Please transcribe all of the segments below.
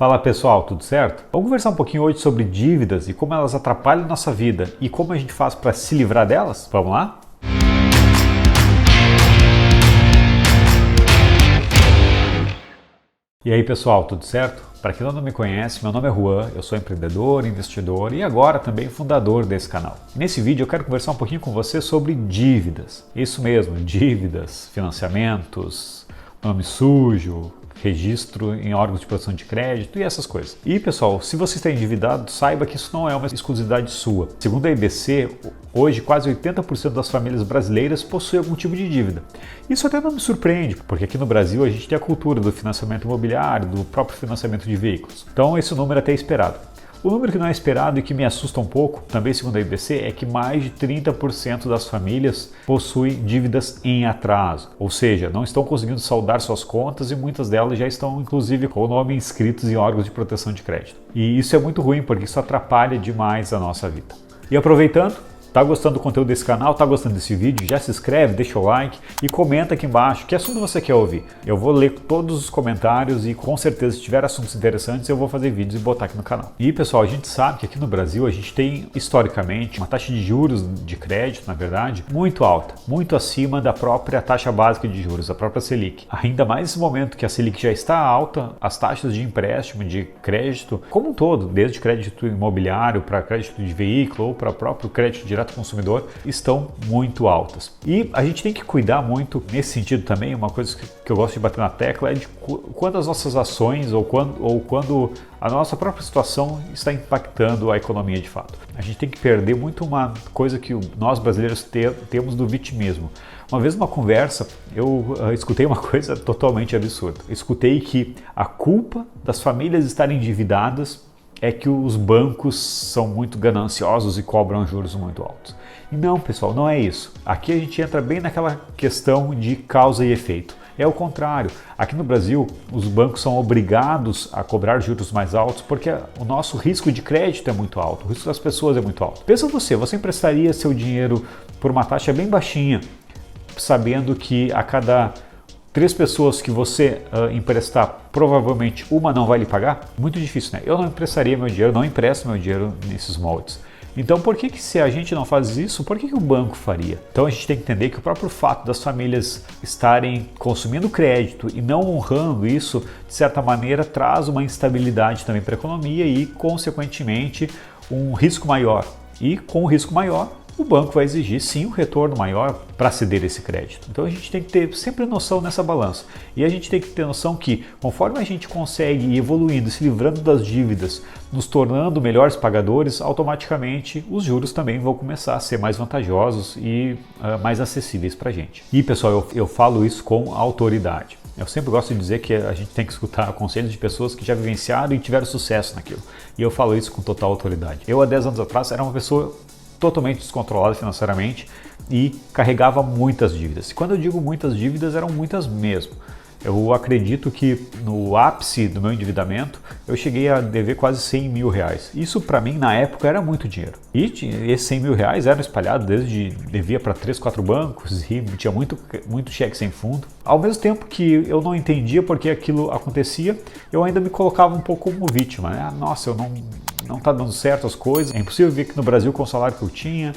Fala pessoal, tudo certo? Vamos conversar um pouquinho hoje sobre dívidas e como elas atrapalham nossa vida e como a gente faz para se livrar delas? Vamos lá? E aí pessoal, tudo certo? Para quem não me conhece, meu nome é Juan, eu sou empreendedor, investidor e agora também fundador desse canal. Nesse vídeo eu quero conversar um pouquinho com você sobre dívidas. Isso mesmo, dívidas, financiamentos, nome sujo, registro em órgãos de proteção de crédito e essas coisas. E pessoal, se você está endividado, saiba que isso não é uma exclusividade sua. Segundo a IBC, hoje quase 80% das famílias brasileiras possuem algum tipo de dívida. Isso até não me surpreende, porque aqui no Brasil a gente tem a cultura do financiamento imobiliário, do próprio financiamento de veículos. Então esse número é até esperado. O número que não é esperado e que me assusta um pouco, também segundo a IBC, é que mais de 30% das famílias possuem dívidas em atraso, ou seja, não estão conseguindo saldar suas contas e muitas delas já estão inclusive com o nome inscritos em órgãos de proteção de crédito. E isso é muito ruim porque isso atrapalha demais a nossa vida. E aproveitando, tá gostando do conteúdo desse canal, tá gostando desse vídeo, já se inscreve, deixa o like e comenta aqui embaixo que assunto você quer ouvir. Eu vou ler todos os comentários e com certeza se tiver assuntos interessantes eu vou fazer vídeos e botar aqui no canal. E pessoal, a gente sabe que aqui no Brasil a gente tem historicamente uma taxa de juros de crédito, na verdade, muito alta, muito acima da própria taxa básica de juros, a própria Selic. Ainda mais nesse momento que a Selic já está alta, as taxas de empréstimo, de crédito, como um todo, desde crédito imobiliário para crédito de veículo ou para próprio crédito direto consumidor, estão muito altas. E a gente tem que cuidar muito nesse sentido também. Uma coisa que eu gosto de bater na tecla é de quando as nossas ações ou quando a nossa própria situação está impactando a economia de fato. A gente tem que perder muito uma coisa que nós brasileiros temos do vitimismo. Uma vez numa conversa, eu escutei uma coisa totalmente absurda. Escutei que a culpa das famílias estarem endividadas é que os bancos são muito gananciosos e cobram juros muito altos. E não, pessoal, não é isso. Aqui a gente entra bem naquela questão de causa e efeito. É o contrário. Aqui no Brasil, os bancos são obrigados a cobrar juros mais altos porque o nosso risco de crédito é muito alto, o risco das pessoas é muito alto. Pensa você emprestaria seu dinheiro por uma taxa bem baixinha, sabendo que a cada 3 pessoas que você emprestar, provavelmente uma não vai lhe pagar? Muito difícil, né? Eu não emprestaria meu dinheiro, não empresto meu dinheiro nesses moldes. Então por que se a gente não faz isso, por que o banco faria? Então a gente tem que entender que o próprio fato das famílias estarem consumindo crédito e não honrando isso, de certa maneira, traz uma instabilidade também para a economia e, consequentemente, um risco maior. E com o risco maior, o banco vai exigir sim um retorno maior para ceder esse crédito. Então a gente tem que ter sempre noção nessa balança. E a gente tem que ter noção que conforme a gente consegue ir evoluindo, se livrando das dívidas, nos tornando melhores pagadores, automaticamente os juros também vão começar a ser mais vantajosos e mais acessíveis para a gente. E pessoal, eu falo isso com autoridade. Eu sempre gosto de dizer que a gente tem que escutar conselhos de pessoas que já vivenciaram e tiveram sucesso naquilo. E eu falo isso com total autoridade. Eu há 10 anos atrás era uma pessoa totalmente descontrolada financeiramente e carregava muitas dívidas. E quando eu digo muitas dívidas, eram muitas mesmo. Eu acredito que no ápice do meu endividamento, eu cheguei a dever quase 100 mil reais. Isso para mim, na época, era muito dinheiro. E esses 100 mil reais eram espalhados devia para 3, 4 bancos e tinha muito cheque sem fundo. Ao mesmo tempo que eu não entendia por que aquilo acontecia, eu ainda me colocava um pouco como vítima, né? Nossa, eu não está dando certo as coisas, é impossível ver que no Brasil com o salário que eu tinha,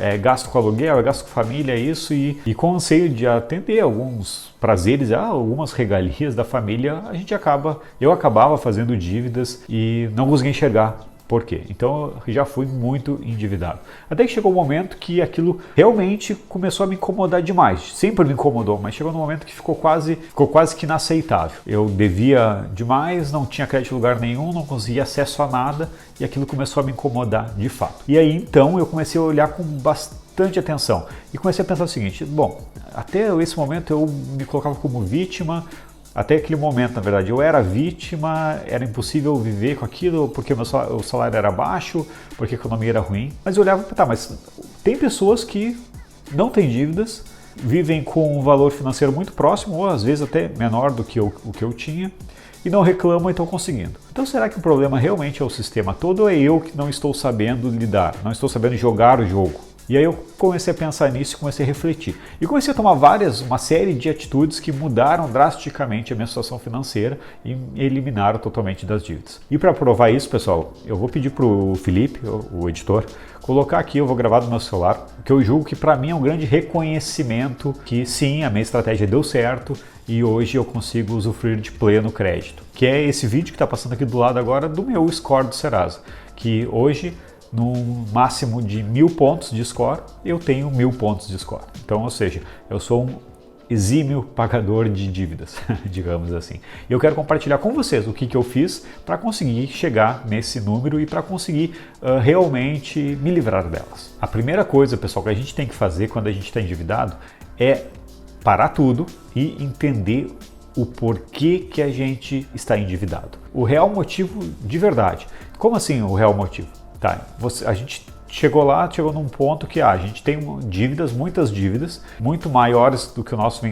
é gasto com aluguel, é gasto com família, é isso, e com o anseio de atender alguns prazeres, algumas regalias da família, eu acabava fazendo dívidas e não conseguia enxergar. Por quê? Então eu já fui muito endividado. Até que chegou um momento que aquilo realmente começou a me incomodar demais. Sempre me incomodou, mas chegou um momento que ficou quase que inaceitável. Eu devia demais, não tinha crédito em lugar nenhum, não conseguia acesso a nada e aquilo começou a me incomodar de fato. E aí então eu comecei a olhar com bastante atenção e comecei a pensar o seguinte: bom, até esse momento eu me colocava como vítima. Até aquele momento, na verdade, eu era vítima, era impossível viver com aquilo porque o salário era baixo, porque a economia era ruim. Mas eu olhava e pensava, mas tem pessoas que não têm dívidas, vivem com um valor financeiro muito próximo, ou às vezes até menor do que o que eu tinha, e não reclamam e estão conseguindo. Então será que o problema realmente é o sistema todo ou é eu que não estou sabendo lidar, não estou sabendo jogar o jogo? E aí eu comecei a pensar nisso e comecei a refletir. E comecei a tomar uma série de atitudes que mudaram drasticamente a minha situação financeira e me eliminaram totalmente das dívidas. E para provar isso, pessoal, eu vou pedir para o Felipe, o editor, colocar aqui, eu vou gravar no meu celular, que eu julgo que para mim é um grande reconhecimento que sim, a minha estratégia deu certo e hoje eu consigo usufruir de pleno crédito. Que é esse vídeo que está passando aqui do lado agora do meu score do Serasa, que hoje, no máximo de 1000 pontos de score, eu tenho 1000 pontos de score. Então, ou seja, eu sou um exímio pagador de dívidas, digamos assim. E eu quero compartilhar com vocês o que eu fiz para conseguir chegar nesse número e para conseguir realmente me livrar delas. A primeira coisa, pessoal, que a gente tem que fazer quando a gente está endividado é parar tudo e entender o porquê que a gente está endividado. O real motivo de verdade. Como assim o real motivo? Tá, a gente chegou num ponto que a gente tem dívidas, muitas dívidas, muito maiores do que o nosso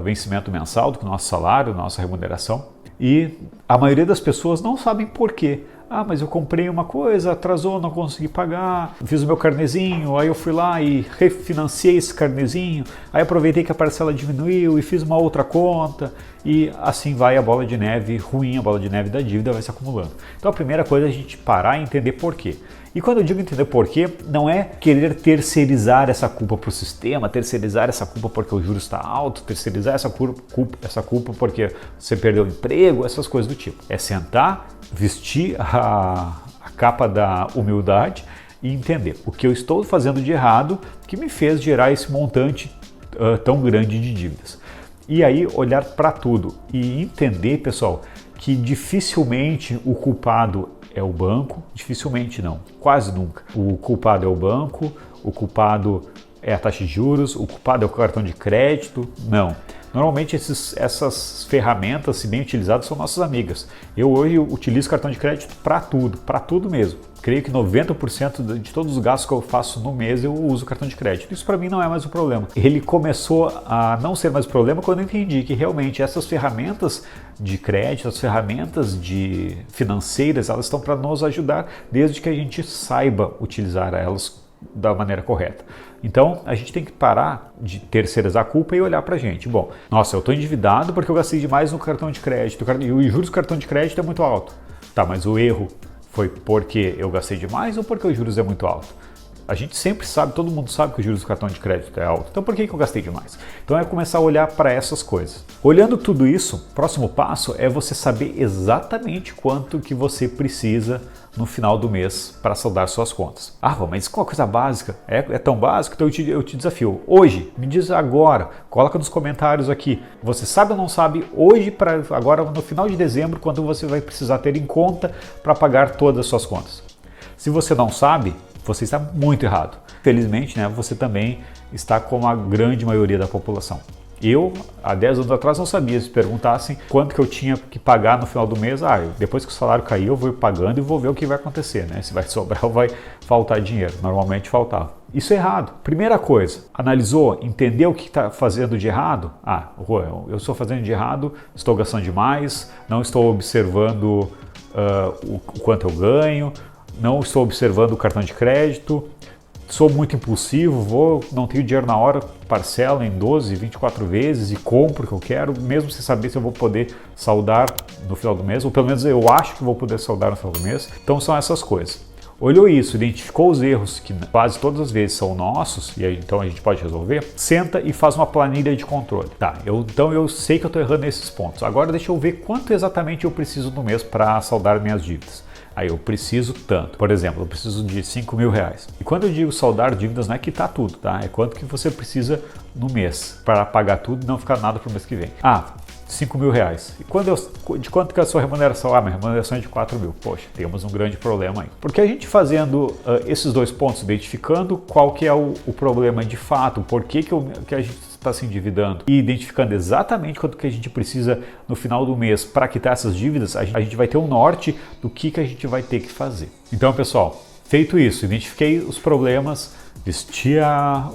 vencimento mensal, do que o nosso salário, nossa remuneração. E a maioria das pessoas não sabem por quê. Mas eu comprei uma coisa, atrasou, não consegui pagar, fiz o meu carnezinho, aí eu fui lá e refinanciei esse carnezinho, aí aproveitei que a parcela diminuiu e fiz uma outra conta e assim vai a bola de neve ruim, a bola de neve da dívida vai se acumulando. Então a primeira coisa é a gente parar e entender por quê. E quando eu digo entender por quê, não é querer terceirizar essa culpa para o sistema, terceirizar essa culpa porque o juros está alto, terceirizar essa culpa porque você perdeu o emprego, essas coisas do tipo. É sentar, vestir a capa da humildade e entender o que eu estou fazendo de errado que me fez gerar esse montante tão grande de dívidas. E aí olhar para tudo e entender, pessoal, que dificilmente o culpado é o banco, dificilmente não, quase nunca. O culpado é o banco, o culpado é a taxa de juros, o culpado é o cartão de crédito, não. Normalmente essas ferramentas, se bem utilizadas, são nossas amigas. Eu hoje utilizo cartão de crédito para tudo mesmo. Creio que 90% de todos os gastos que eu faço no mês eu uso cartão de crédito. Isso para mim não é mais um problema. Ele começou a não ser mais um problema quando eu entendi que realmente essas ferramentas de crédito, as ferramentas financeiras, elas estão para nos ajudar desde que a gente saiba utilizar elas da maneira correta. Então, a gente tem que parar de terceirizar a culpa e olhar pra gente. Bom, nossa, eu estou endividado porque eu gastei demais no cartão de crédito e os juros do cartão de crédito é muito alto. Tá, mas o erro foi porque eu gastei demais ou porque os juros é muito alto? A gente sempre sabe, todo mundo sabe que o juros do cartão de crédito é alto. Então por que eu gastei demais? Então é começar a olhar para essas coisas. Olhando tudo isso, o próximo passo é você saber exatamente quanto que você precisa no final do mês para saldar suas contas. Mas isso é uma coisa básica, é tão básico, então eu te desafio. Hoje, me diz agora, coloca nos comentários aqui, você sabe ou não sabe hoje, para agora no final de dezembro, quanto você vai precisar ter em conta para pagar todas as suas contas? Se você não sabe, você está muito errado. Felizmente, né, você também está como a grande maioria da população. Eu, há 10 anos atrás, não sabia. Se perguntassem quanto que eu tinha que pagar no final do mês, depois que o salário cair, eu vou pagando e vou ver o que vai acontecer, né? Se vai sobrar ou vai faltar dinheiro. Normalmente faltava. Isso é errado. Primeira coisa, analisou, entendeu o que está fazendo de errado? Eu estou fazendo de errado, estou gastando demais, não estou observando o quanto eu ganho, não estou observando o cartão de crédito, sou muito impulsivo, não tenho dinheiro na hora, parcelo em 12, 24 vezes e compro o que eu quero, mesmo sem saber se eu vou poder saldar no final do mês, ou pelo menos eu acho que vou poder saldar no final do mês. Então são essas coisas. Olhou isso, identificou os erros que quase todas as vezes são nossos, e aí, então a gente pode resolver, senta e faz uma planilha de controle. Então eu sei que eu estou errando nesses pontos. Agora deixa eu ver quanto exatamente eu preciso no mês para saldar minhas dívidas. Aí eu preciso tanto. Por exemplo, eu preciso de R$5.000. E quando eu digo saldar dívidas, não é quitar tudo, tá? É quanto que você precisa no mês para pagar tudo e não ficar nada para o mês que vem. R$5.000. E de quanto que é a sua remuneração? Minha remuneração é de 4.000. Poxa, temos um grande problema aí. Porque a gente fazendo esses dois pontos, identificando qual que é o problema de fato, por que a gente está se endividando e identificando exatamente quanto que a gente precisa no final do mês para quitar essas dívidas, a gente vai ter um norte do que a gente vai ter que fazer. Então, pessoal, feito isso, identifiquei os problemas, vesti a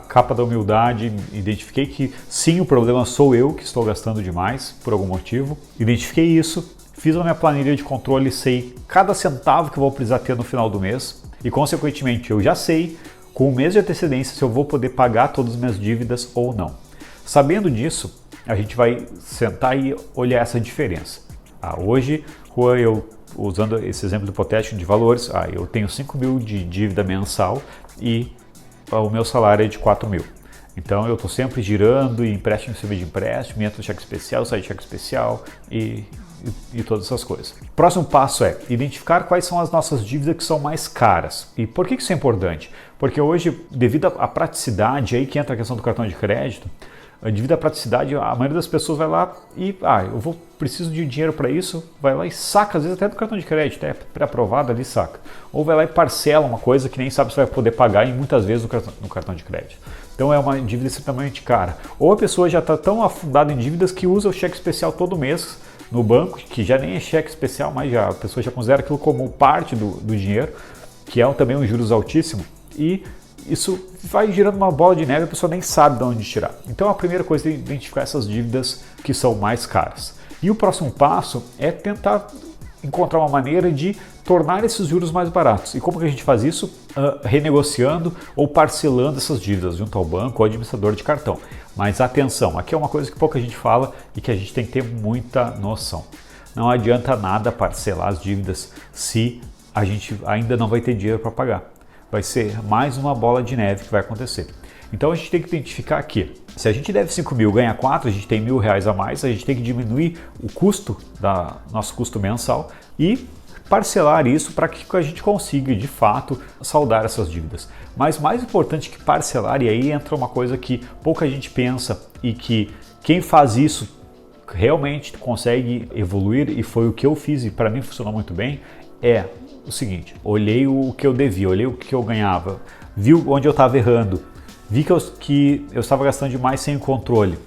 capa da humildade, identifiquei que sim, o problema sou eu que estou gastando demais por algum motivo, identifiquei isso, fiz a minha planilha de controle, sei cada centavo que eu vou precisar ter no final do mês e, consequentemente, eu já sei com um mês de antecedência se eu vou poder pagar todas as minhas dívidas ou não. Sabendo disso, a gente vai sentar e olhar essa diferença. Hoje, eu usando esse exemplo hipotético de valores, eu tenho 5 mil de dívida mensal e o meu salário é de 4 mil. Então eu estou sempre girando e empréstimo em cima de empréstimo, entra cheque especial, sai cheque especial e todas essas coisas. Próximo passo é identificar quais são as nossas dívidas que são mais caras. E por que isso é importante? Porque hoje, devido à praticidade, aí que entra a questão do cartão de crédito, devido à praticidade, a maioria das pessoas vai lá e, preciso de dinheiro para isso, vai lá e saca, às vezes até do cartão de crédito, é pré-aprovado ali, saca. Ou vai lá e parcela uma coisa que nem sabe se vai poder pagar e muitas vezes no cartão de crédito. Então é uma dívida extremamente cara. Ou a pessoa já está tão afundada em dívidas que usa o cheque especial todo mês no banco, que já nem é cheque especial, mas a pessoa já considera aquilo como parte do dinheiro, que é também um juros altíssimo, e isso vai girando uma bola de neve, a pessoa nem sabe de onde tirar. Então a primeira coisa é identificar essas dívidas que são mais caras. E o próximo passo é tentar encontrar uma maneira de tornar esses juros mais baratos. E como que a gente faz isso? Renegociando ou parcelando essas dívidas junto ao banco ou administrador de cartão. Mas atenção, aqui é uma coisa que pouca gente fala e que a gente tem que ter muita noção. Não adianta nada parcelar as dívidas se a gente ainda não vai ter dinheiro para pagar. Vai ser mais uma bola de neve que vai acontecer. Então a gente tem que identificar que se a gente deve 5 mil, ganha 4, a gente tem R$1.000 a mais, a gente tem que diminuir o custo, nosso custo mensal e parcelar isso para que a gente consiga de fato saldar essas dívidas. Mas mais importante que parcelar, e aí entra uma coisa que pouca gente pensa e que quem faz isso realmente consegue evoluir, e foi o que eu fiz e para mim funcionou muito bem, é o seguinte: olhei o que eu devia, olhei o que eu ganhava, vi onde eu estava errando, vi que eu estava gastando demais sem controle,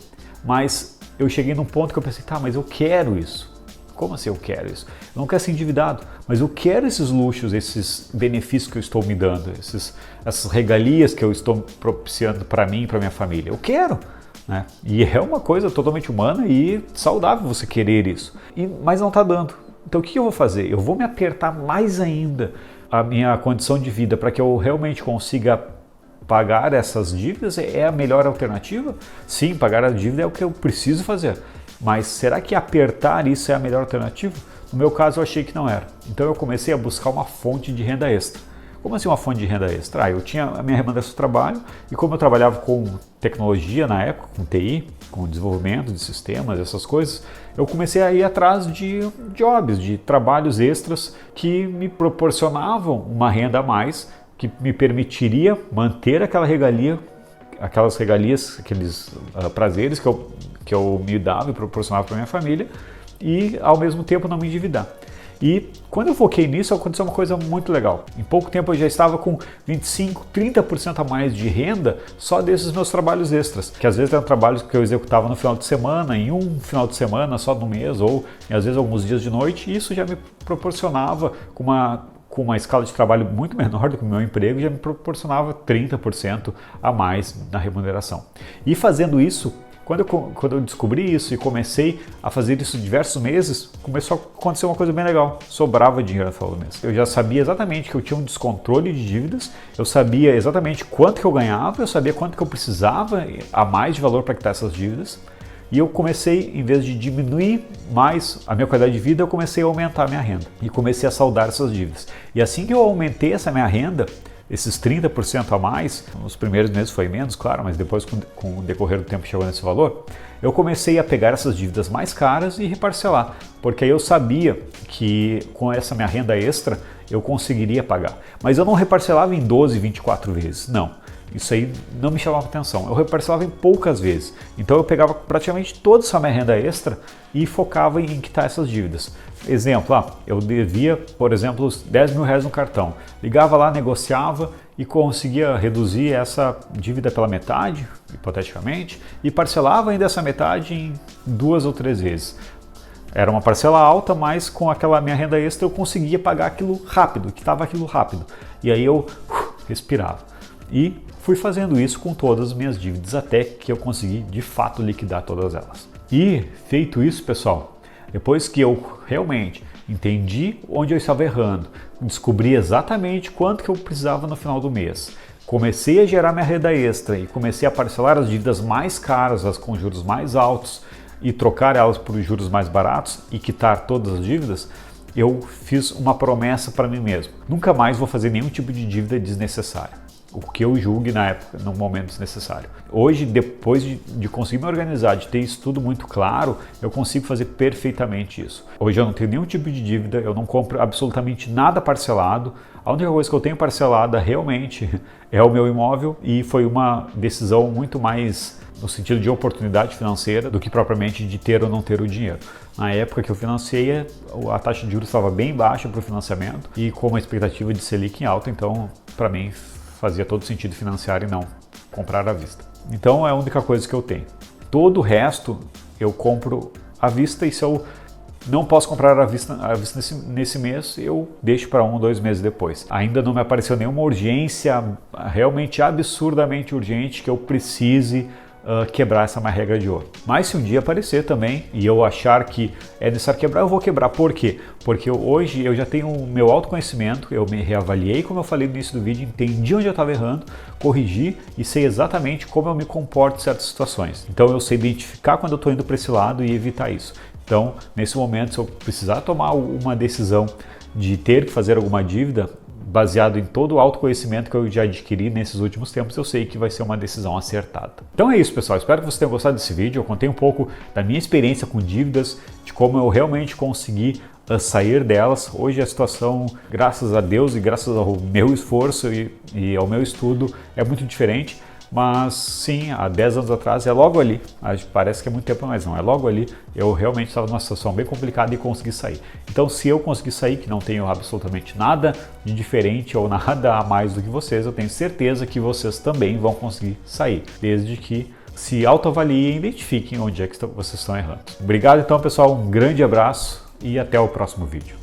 mas eu cheguei num ponto que eu pensei, mas eu quero isso. Como assim eu quero isso? Eu não quero ser endividado, mas eu quero esses luxos, esses benefícios que eu estou me dando, essas regalias que eu estou propiciando para mim e para minha família. Eu quero, né? E é uma coisa totalmente humana e saudável você querer isso, mas não está dando. Então o que eu vou fazer? Eu vou me apertar mais ainda a minha condição de vida para que eu realmente consiga pagar essas dívidas. É a melhor alternativa? Sim, pagar a dívida é o que eu preciso fazer. Mas será que apertar isso é a melhor alternativa? No meu caso eu achei que não era. Então eu comecei a buscar uma fonte de renda extra. Como assim uma fonte de renda extra? Eu tinha a minha remuneração de trabalho e como eu trabalhava com tecnologia na época, com TI, com desenvolvimento de sistemas, essas coisas, eu comecei a ir atrás de jobs, de trabalhos extras que me proporcionavam uma renda a mais, que me permitiria manter aquela regalia, aquelas regalias, aqueles prazeres que eu me dava e proporcionava para minha família e ao mesmo tempo não me endividar. E quando eu foquei nisso, aconteceu uma coisa muito legal. Em pouco tempo eu já estava com 25, 30% a mais de renda só desses meus trabalhos extras, que às vezes eram trabalhos que eu executava no final de semana, em um final de semana só no mês, ou às vezes alguns dias de noite, e isso já me proporcionava com uma escala de trabalho muito menor do que o meu emprego, já me proporcionava 30% a mais na remuneração. E fazendo isso, quando eu descobri isso e comecei a fazer isso diversos meses, começou a acontecer uma coisa bem legal. Sobrava dinheiro no final do mês. Eu já sabia exatamente que eu tinha um descontrole de dívidas, eu sabia exatamente quanto que eu ganhava, eu sabia quanto que eu precisava a mais de valor para quitar essas dívidas. E eu comecei, em vez de diminuir mais a minha qualidade de vida, eu comecei a aumentar a minha renda. E comecei a saldar essas dívidas. E assim que eu aumentei essa minha renda, esses 30% a mais, nos primeiros meses foi menos, claro, mas depois com o decorrer do tempo chegou nesse valor, eu comecei a pegar essas dívidas mais caras e reparcelar, porque aí eu sabia que com essa minha renda extra eu conseguiria pagar. Mas eu não reparcelava em 12, 24 vezes, não. Isso aí não me chamava atenção. Eu reparcelava em poucas vezes. Então eu pegava praticamente toda essa minha renda extra e focava em quitar essas dívidas. Exemplo, eu devia, por exemplo, R$10.000 no cartão. Ligava lá, negociava e conseguia reduzir essa dívida pela metade, hipoteticamente, e parcelava ainda essa metade em 2 ou 3 vezes. Era uma parcela alta, mas com aquela minha renda extra eu conseguia pagar aquilo rápido, quitava aquilo rápido. E aí eu respirava. E fui fazendo isso com todas as minhas dívidas até que eu consegui de fato liquidar todas elas. E feito isso, pessoal, depois que eu realmente entendi onde eu estava errando, descobri exatamente quanto que eu precisava no final do mês, comecei a gerar minha renda extra e comecei a parcelar as dívidas mais caras, as com juros mais altos, e trocar elas por juros mais baratos e quitar todas as dívidas, eu fiz uma promessa para mim mesmo. Nunca mais vou fazer nenhum tipo de dívida desnecessária, o que eu julgue na época, no momento desnecessário. Hoje, depois de conseguir me organizar, de ter isso tudo muito claro, eu consigo fazer perfeitamente isso. Hoje eu não tenho nenhum tipo de dívida, eu não compro absolutamente nada parcelado. A única coisa que eu tenho parcelada realmente é o meu imóvel, e foi uma decisão muito mais no sentido de oportunidade financeira do que propriamente de ter ou não ter o dinheiro. Na época que eu financiei, a taxa de juros estava bem baixa para o financiamento e com uma expectativa de Selic em alta, então para mim fazia todo sentido financiar e não comprar à vista. Então é a única coisa que eu tenho. Todo o resto eu compro à vista, e se eu não posso comprar à vista nesse mês, eu deixo para 1 ou 2 meses depois. Ainda não me apareceu nenhuma urgência realmente absurdamente urgente que eu precise quebrar essa minha regra de ouro. Mas se um dia aparecer também e eu achar que é necessário quebrar, eu vou quebrar. Por quê? Porque hoje eu já tenho o meu autoconhecimento, eu me reavaliei, como eu falei no início do vídeo, entendi onde eu estava errando, corrigi e sei exatamente como eu me comporto em certas situações. Então eu sei identificar quando eu estou indo para esse lado e evitar isso. Então, nesse momento, se eu precisar tomar uma decisão de ter que fazer alguma dívida, baseado em todo o autoconhecimento que eu já adquiri nesses últimos tempos, eu sei que vai ser uma decisão acertada. Então é isso, pessoal. Espero que vocês tenham gostado desse vídeo. Eu contei um pouco da minha experiência com dívidas, de como eu realmente consegui sair delas. Hoje a situação, graças a Deus e graças ao meu esforço e ao meu estudo, é muito diferente. Mas sim, há 10 anos atrás, é logo ali, parece que é muito tempo, mas não, é logo ali, eu realmente estava numa situação bem complicada e consegui sair. Então se eu conseguir sair, que não tenho absolutamente nada de diferente ou nada a mais do que vocês, eu tenho certeza que vocês também vão conseguir sair, desde que se autoavaliem e identifiquem onde é que vocês estão errando. Obrigado então, pessoal, um grande abraço e até o próximo vídeo.